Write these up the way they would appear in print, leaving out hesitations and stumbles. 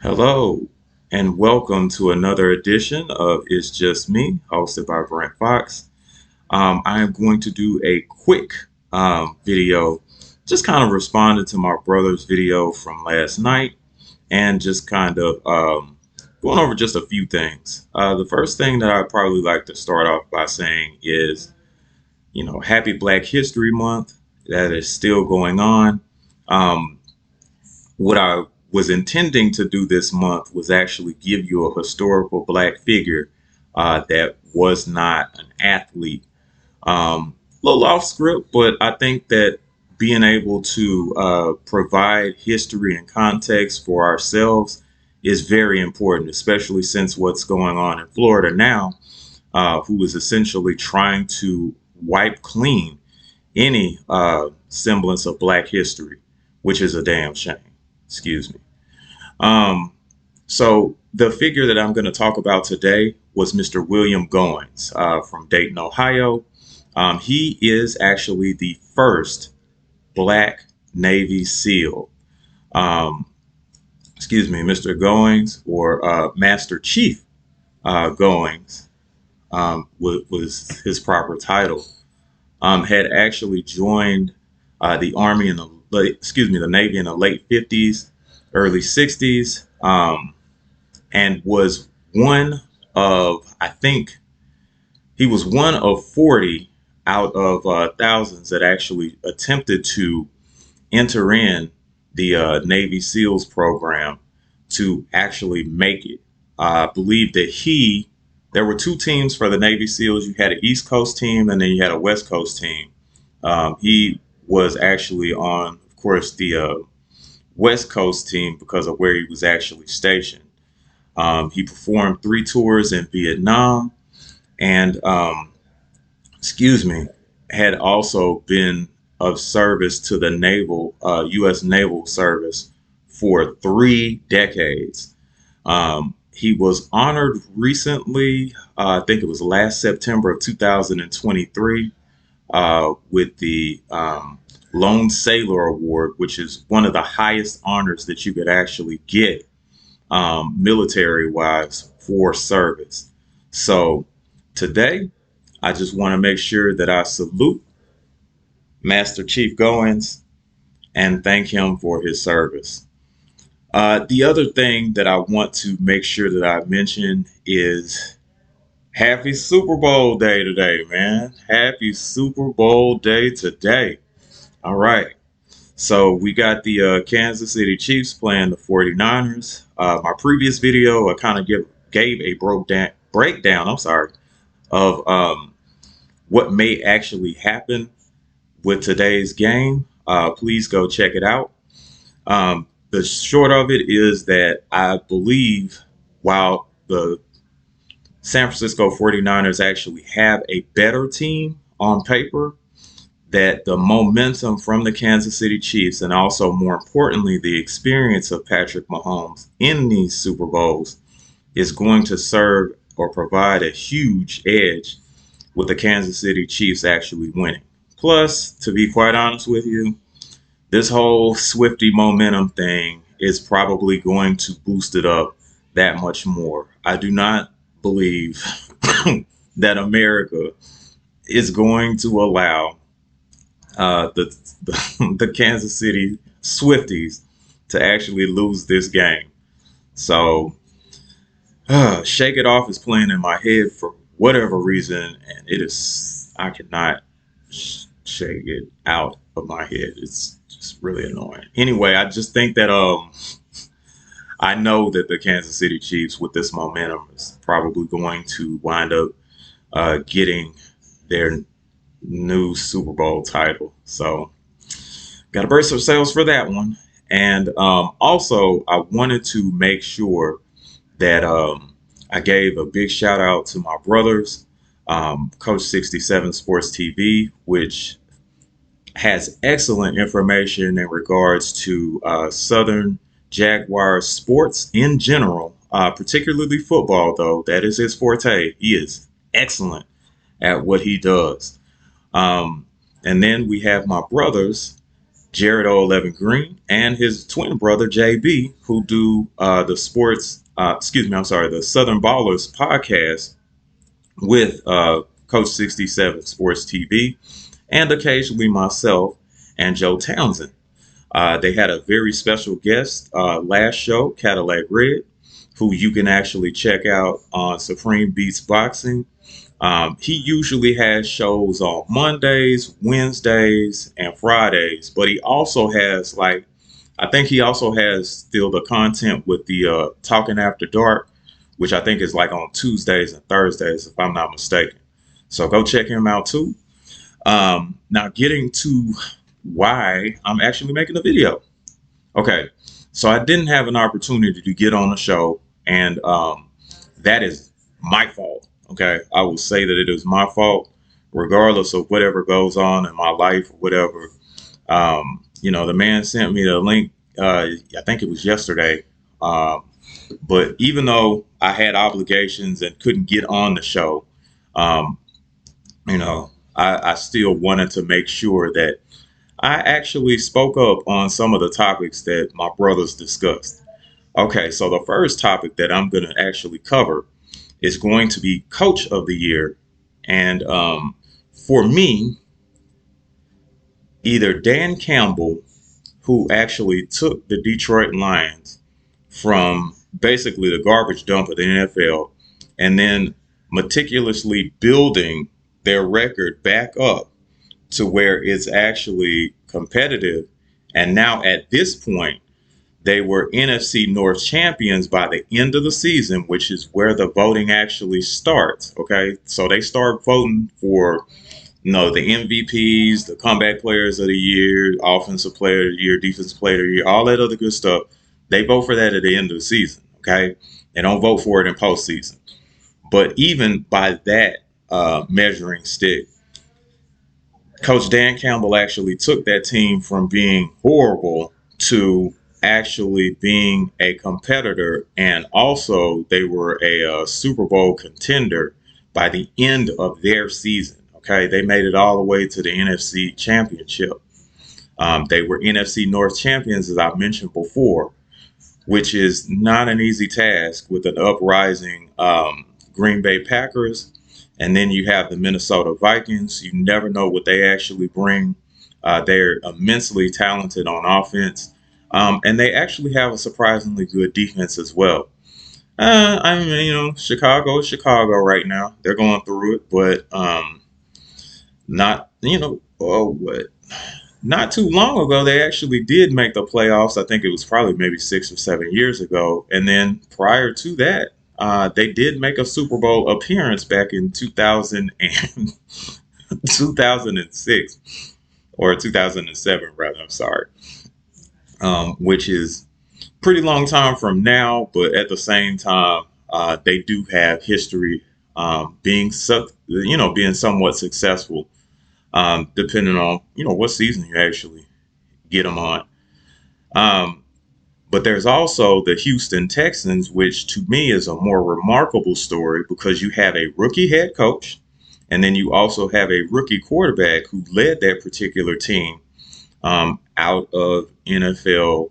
Hello, and welcome to another edition of It's Just Me, hosted by Brent Fox. I am going to do a quick video, just kind of responding to my brother's video from last night, and just kind of going over just a few things. The first thing that I'd probably like to start off by saying is, Happy Black History Month. That is still going on. Um, what I was intending to do this month was actually give you a historical black figure that was not an athlete. Little off script, but I think that being able to provide history and context for ourselves is very important, especially since what's going on in Florida now, who is essentially trying to wipe clean any semblance of black history, which is a damn shame. Excuse me. Um, so the figure that I'm going to talk about today was Mr. William Goins from Dayton, Ohio. He is actually the first black Navy SEAL. Um, Mr. Goins, or Master Chief Goins, was his proper title. Had actually joined the Army in the the Navy in the late 50s, early 60s. And was one of, I think he was one of 40 out of thousands that actually attempted to enter in the Navy SEALs program to actually make it. I believe that there were two teams for the Navy SEALs. You had an East Coast team and then you had a West Coast team. He was actually on, of course, the West Coast team because of where he was actually stationed. He performed 3 tours in Vietnam and, had also been of service to the U.S. Naval Service for 3 decades. He was honored recently, I think it was last September of 2023, with the Lone Sailor Award, which is one of the highest honors that you could actually get military wise for service. So today, I just want to make sure that I salute Master Chief Goins and thank him for his service. The other thing that I want to make sure that I mention is happy Super Bowl day today, man. Happy Super Bowl day today. All right. So we got the Kansas City Chiefs playing the 49ers. My previous video, I kind of gave a breakdown, of what may actually happen with today's game. Please go check it out. The short of it is that I believe while the San Francisco 49ers actually have a better team on paper, that the momentum from the Kansas City Chiefs and also more importantly the experience of Patrick Mahomes in these Super Bowls is going to serve or provide a huge edge with the Kansas City Chiefs actually winning. Plus, to be quite honest with you, this whole Swifty momentum thing is probably going to boost it up that much more. I do not believe that America is going to allow the Kansas City Swifties to actually lose this game. So, Shake It Off is playing in my head for whatever reason, and I cannot shake it out of my head. It's just really annoying. Anyway, I just think that I know that the Kansas City Chiefs, with this momentum, is probably going to wind up getting their new Super Bowl title. So, got to brace ourselves for that one. And also, I wanted to make sure that I gave a big shout out to my brothers, Coach 67 Sports TV, which has excellent information in regards to Southern Jaguars sports in general, particularly football, though. That is his forte. He is excellent at what he does. And then we have my brothers Jared O11 Green, and his twin brother JB, who do the sports. Excuse me, I'm sorry, the Southern Ballers podcast with Coach 67 Sports TV, and occasionally myself and Joe Townsend. They had a very special guest last show, Cadillac Red, who you can actually check out on Supreme Beats Boxing. He usually has shows on Mondays, Wednesdays, and Fridays, but he also has I think he also has still the content with the Talking After Dark, which I think is like on Tuesdays and Thursdays, if I'm not mistaken. So go check him out too. Now, getting to why I'm actually making a video. Okay, so I didn't have an opportunity to get on the show, and that is my fault. Okay, I will say that it is my fault, regardless of whatever goes on in my life or whatever. The man sent me the link. I think it was yesterday. But even though I had obligations and couldn't get on the show, um, I still wanted to make sure that I actually spoke up on some of the topics that my brothers discussed. Okay, so the first topic that I'm going to actually cover is going to be Coach of the Year. And for me, either Dan Campbell, who actually took the Detroit Lions from basically the garbage dump of the NFL and then meticulously building their record back up to where it's actually competitive. And now at this point, they were NFC North champions by the end of the season, which is where the voting actually starts. Okay. So they start voting for, the MVPs, the comeback players of the year, offensive player of the year, defensive player of the year, all that other good stuff. They vote for that at the end of the season. Okay. They don't vote for it in postseason. But even by that measuring stick, Coach Dan Campbell actually took that team from being horrible to actually being a competitor, and also they were a Super Bowl contender by the end of their season. Okay, they made it all the way to the NFC Championship. They were NFC North champions, as I mentioned before, which is not an easy task with an uprising Green Bay Packers. And then you have the Minnesota Vikings. You never know what they actually bring. They're immensely talented on offense. And they actually have a surprisingly good defense as well. Chicago is Chicago right now. They're going through it, but not, what? Not too long ago, they actually did make the playoffs. I think it was probably maybe 6 or 7 years ago. And then prior to that, they did make a Super Bowl appearance back in 2006 or 2007, rather. I'm sorry, which is pretty long time from now, but at the same time, they do have history being somewhat successful, depending on what season you actually get them on. Um, but there's also the Houston Texans, which to me is a more remarkable story because you have a rookie head coach, and then you also have a rookie quarterback who led that particular team out of NFL.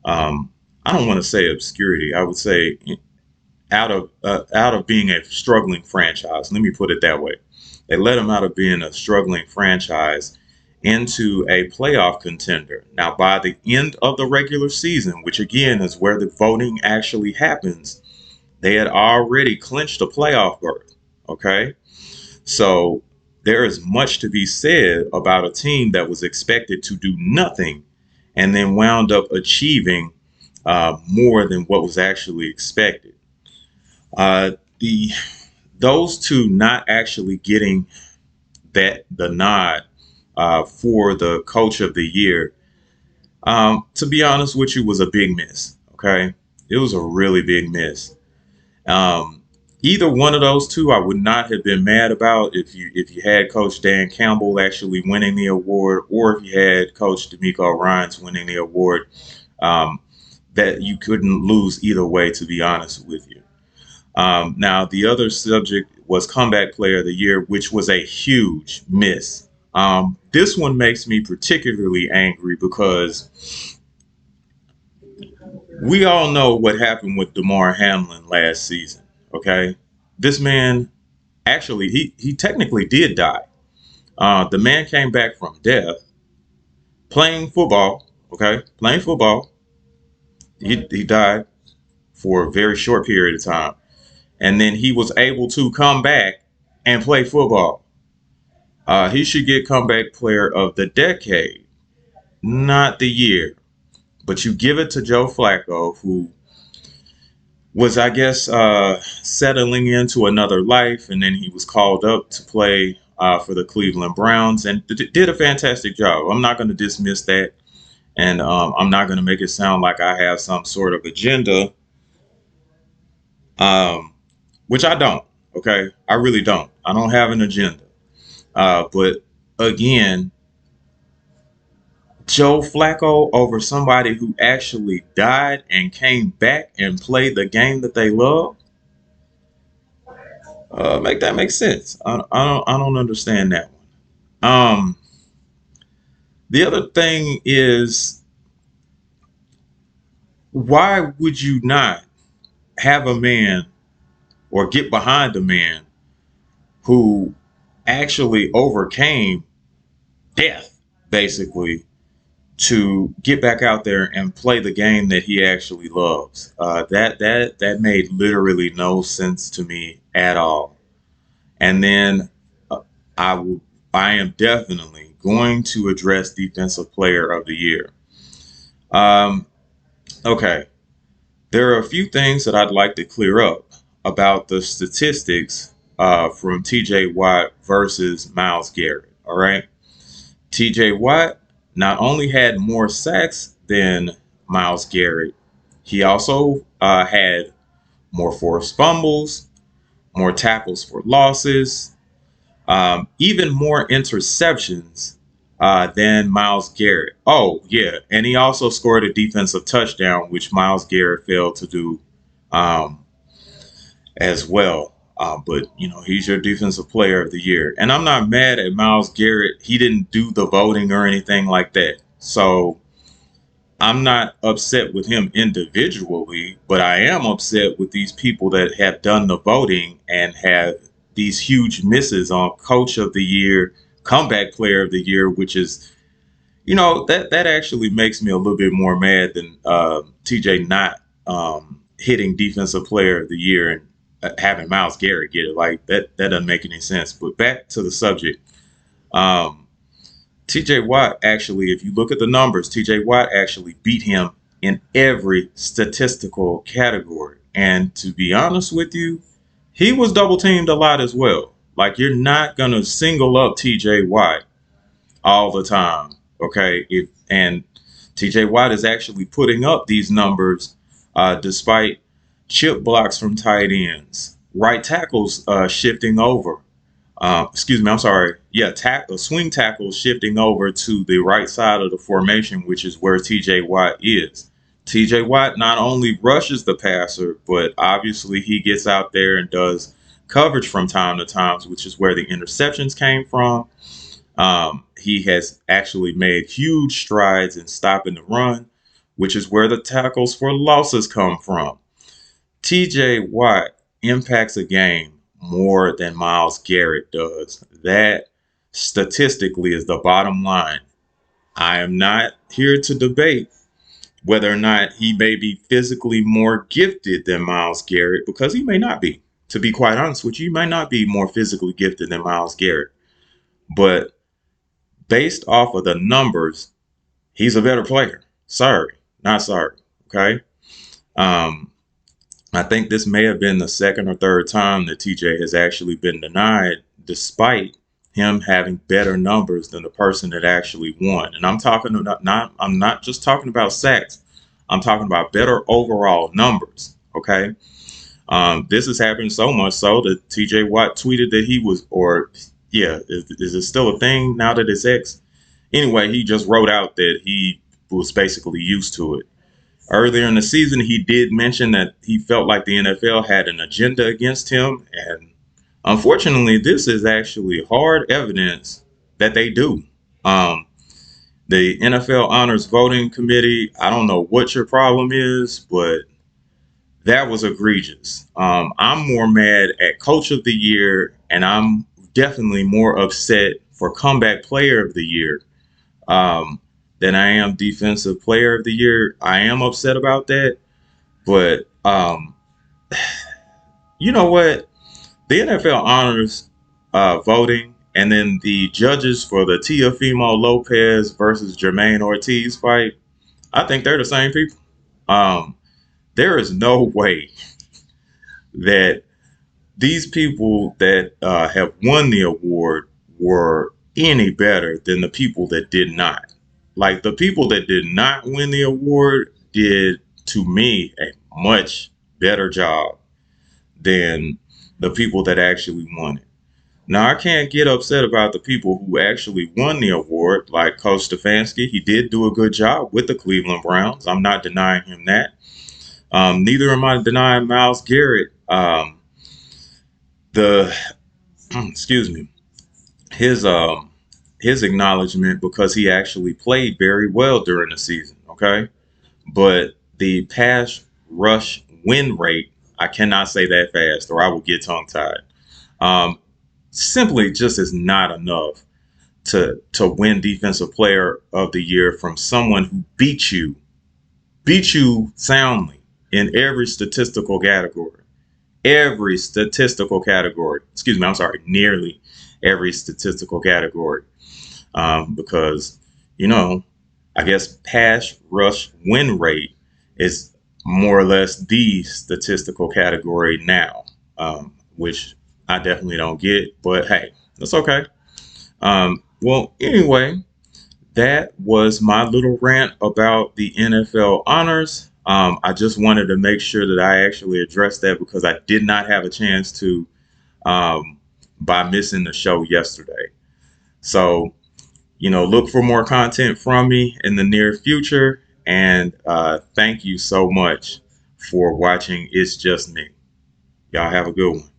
I don't want to say obscurity. I would say out of being a struggling franchise. Let me put it that way. They let him out of being a struggling franchise into a playoff contender. Now, by the end of the regular season, which again is where the voting actually happens, they had already clinched a playoff berth. Okay. So there is much to be said about a team that was expected to do nothing and then wound up achieving more than what was actually expected. The Those two not actually getting the nod for the coach of the year, to be honest with you, was a big miss. Okay, it was a really big miss. Um, Either one of those two, I would not have been mad about if you had Coach Dan Campbell actually winning the award, or if you had Coach D'Amico Ryans winning the award. Um, that you couldn't lose either way, to be honest with you. Now, the other subject was Comeback Player of the Year, which was a huge miss. This one makes me particularly angry because we all know what happened with Damar Hamlin last season. Okay, this man actually he technically did die. The man came back from death playing football. Okay, playing football. He died for a very short period of time, and then he was able to come back and play football. He should get comeback player of the decade, not the year. But you give it to Joe Flacco, who was, I guess, settling into another life, and then he was called up to play for the Cleveland Browns and did a fantastic job. I'm not going to dismiss that, and I'm not going to make it sound like I have some sort of agenda, um, which I don't. Okay, I really don't. I don't have an agenda. But again, Joe Flacco over somebody who actually died and came back and played the game that they love. Make that make sense. I don't understand that one. The other thing is, why would you not have a man or get behind a man who actually overcame death, basically, to get back out there and play the game that he actually loves? That made literally no sense to me at all. And then uh, I will I am definitely going to address Defensive Player of the Year. Um, okay, there are a few things that I'd like to clear up about the statistics from T.J. Watt versus Myles Garrett. All right, T.J. Watt not only had more sacks than Myles Garrett, he also had more forced fumbles, more tackles for losses, even more interceptions than Myles Garrett. Oh, yeah. And he also scored a defensive touchdown, which Myles Garrett failed to do um, as well. But, he's your defensive player of the year. And I'm not mad at Myles Garrett. He didn't do the voting or anything like that. So I'm not upset with him individually, but I am upset with these people that have done the voting and have these huge misses on Coach of the Year, Comeback Player of the Year, which is, that actually makes me a little bit more mad than TJ not hitting Defensive Player of the Year and having Myles Garrett get it. Like that doesn't make any sense. But back to the subject. Um, TJ Watt actually, if you look at the numbers, TJ Watt actually beat him in every statistical category. And to be honest with you, he was double teamed a lot as well. Like, you're not going to single up TJ Watt all the time. Okay. And TJ Watt is actually putting up these numbers despite chip blocks from tight ends, right tackles shifting over, excuse me, I'm sorry. Yeah, swing tackle shifting over to the right side of the formation, which is where TJ Watt is. TJ Watt not only rushes the passer, but obviously he gets out there and does coverage from time to time, which is where the interceptions came from. He has actually made huge strides in stopping the run, which is where the tackles for losses come from. TJ Watt impacts a game more than Myles Garrett does. That statistically is the bottom line. I am not here to debate whether or not he may be physically more gifted than Myles Garrett, because he may not be. To be quite honest with you, he might not be more physically gifted than Myles Garrett. But based off of the numbers, he's a better player. Sorry, not sorry. Okay. Um, I think this may have been the second or third time that TJ has actually been denied, despite him having better numbers than the person that actually won. And I'm not just talking about sacks. I'm talking about better overall numbers. Okay. This has happened so much so that TJ Watt tweeted that he was, or yeah, is it still a thing now that it's X? Anyway, he just wrote out that he was basically used to it. Earlier in the season, he did mention that he felt like the NFL had an agenda against him. And unfortunately, this is actually hard evidence that they do. Um, the NFL Honors Voting Committee, I don't know what your problem is, but that was egregious. I'm more mad at Coach of the Year, and I'm definitely more upset for Comeback Player of the Year um, than I am Defensive Player of the Year. I am upset about that, but you know what? The NFL honors voting, and then the judges for the Teofimo Lopez versus Jermaine Ortiz fight, I think they're the same people. Um, there is no way that these people that have won the award were any better than the people that did not. Like the people that did not win the award did, to me, a much better job than the people that actually won it. Now, I can't get upset about the people who actually won the award, like Coach Stefanski. He did do a good job with the Cleveland Browns. I'm not denying him that. Neither am I denying Myles Garrett the excuse me his acknowledgement because he actually played very well during the season. Okay, but the pass rush win rate, I cannot say that fast or I will get tongue tied. Um, simply just is not enough to win defensive player of the year from someone who beat you soundly in every statistical category. Excuse me, I'm sorry, nearly every statistical category. Because you know, I guess pass rush win rate is more or less the statistical category now, which I definitely don't get. But hey, that's okay. Well, anyway, that was my little rant about the NFL honors. I just wanted to make sure that I actually addressed that because I did not have a chance to um, by missing the show yesterday. So, look for more content from me in the near future. And thank you so much for watching It's Just Me. Y'all have a good one.